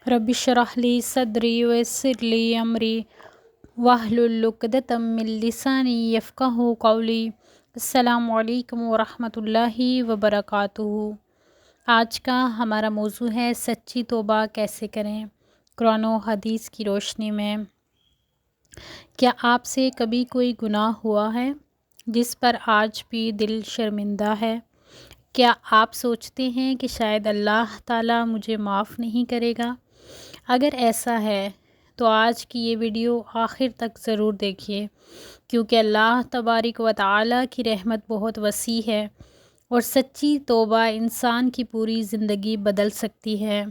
رب اشرح لی صدری ویسر لی امری واحلل عقدۃ من لسانی یفقہوا قولی۔ السلام علیکم ورحمۃ اللہ وبرکاتہ۔ آج کا ہمارا موضوع ہے سچی توبہ کیسے کریں قرآن و حدیث کی روشنی میں۔ کیا آپ سے کبھی کوئی گناہ ہوا ہے جس پر آج بھی دل شرمندہ ہے؟ کیا آپ سوچتے ہیں کہ شاید اللہ تعالیٰ مجھے معاف نہیں کرے گا؟ اگر ایسا ہے تو آج کی یہ ویڈیو آخر تک ضرور دیکھیے، کیونکہ اللہ تبارک و تعالیٰ کی رحمت بہت وسیع ہے اور سچی توبہ انسان کی پوری زندگی بدل سکتی ہے۔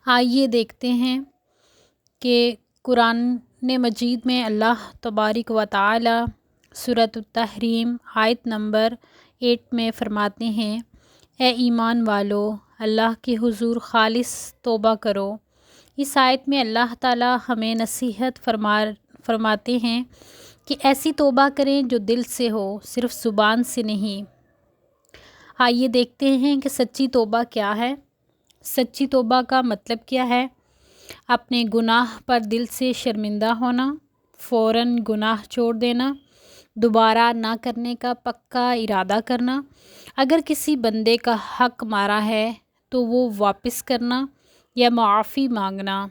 آئیے دیکھتے ہیں کہ قرآن مجید میں اللہ تبارک و تعالیٰ سورۃ التحریم آیت نمبر 8 میں فرماتے ہیں، اے ایمان والو، اللہ کے حضور خالص توبہ کرو۔ اس آیت میں اللہ تعالیٰ ہمیں نصیحت فرماتے ہیں کہ ایسی توبہ کریں جو دل سے ہو، صرف زبان سے نہیں۔ آئیے دیکھتے ہیں کہ سچی توبہ کیا ہے۔ سچی توبہ کا مطلب کیا ہے؟ اپنے گناہ پر دل سے شرمندہ ہونا، فوراً گناہ چھوڑ دینا، دوبارہ نہ کرنے کا پکا ارادہ کرنا، اگر کسی بندے کا حق مارا ہے تو وہ واپس کرنا یا معافی مانگنا۔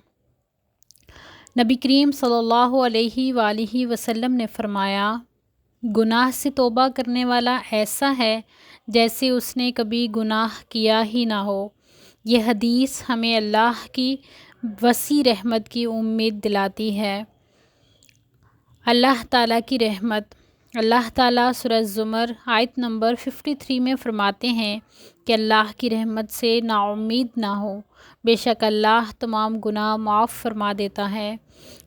نبی کریم صلی اللہ علیہ وآلہ وسلم نے فرمایا، گناہ سے توبہ کرنے والا ایسا ہے جیسے اس نے کبھی گناہ کیا ہی نہ ہو۔ یہ حدیث ہمیں اللہ کی وسیع رحمت کی امید دلاتی ہے۔ اللہ تعالیٰ کی رحمت۔ اللہ تعالیٰ سورہ زمر آیت نمبر 53 میں فرماتے ہیں کہ اللہ کی رحمت سے نا امید نہ ہو، بے شک اللہ تمام گناہ معاف فرما دیتا ہے۔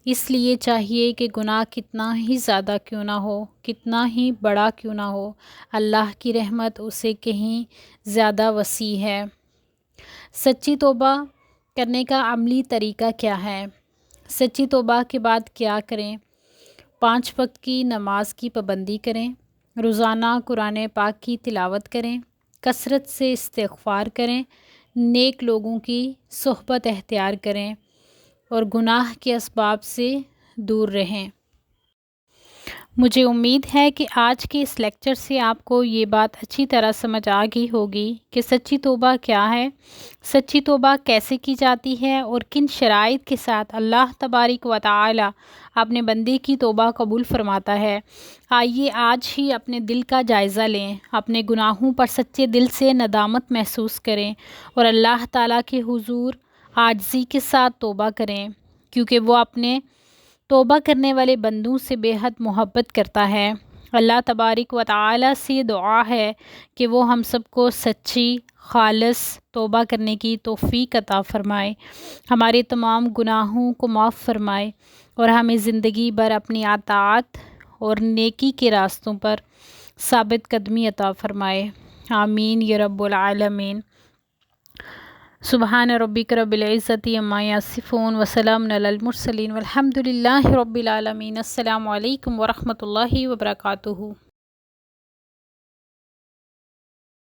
اس لیے چاہیے کہ گناہ کتنا ہی زیادہ کیوں نہ ہو، کتنا ہی بڑا کیوں نہ ہو، اللہ کی رحمت اسے کہیں زیادہ وسیع ہے۔ سچی توبہ کرنے کا عملی طریقہ کیا ہے؟ سچی توبہ کے بعد کیا کریں؟ 5 وقت کی نماز کی پابندی کریں، روزانہ قرآن پاک کی تلاوت کریں، کثرت سے استغفار کریں، نیک لوگوں کی صحبت اختیار کریں اور گناہ کے اسباب سے دور رہیں۔ مجھے امید ہے کہ آج کے اس لیکچر سے آپ کو یہ بات اچھی طرح سمجھ آ گئی ہوگی کہ سچی توبہ کیا ہے، سچی توبہ کیسے کی جاتی ہے اور کن شرائط کے ساتھ اللہ تبارک و تعالی اپنے بندے کی توبہ قبول فرماتا ہے۔ آئیے آج ہی اپنے دل کا جائزہ لیں، اپنے گناہوں پر سچے دل سے ندامت محسوس کریں اور اللہ تعالیٰ کے حضور عاجزی کے ساتھ توبہ کریں، کیونکہ وہ اپنے توبہ کرنے والے بندوں سے بے حد محبت کرتا ہے۔ اللہ تبارک و تعالیٰ سے دعا ہے کہ وہ ہم سب کو سچی خالص توبہ کرنے کی توفیق عطا فرمائے، ہمارے تمام گناہوں کو معاف فرمائے اور ہمیں زندگی بھر اپنی اطاعت اور نیکی کے راستوں پر ثابت قدمی عطا فرمائے۔ آمین یا رب العالمین۔ سبحان ربک رب العزت عما یصفون وسلام علی المرسلین والحمد للہ رب العالمین۔ السلام علیکم ورحمۃ اللہ وبرکاتہ۔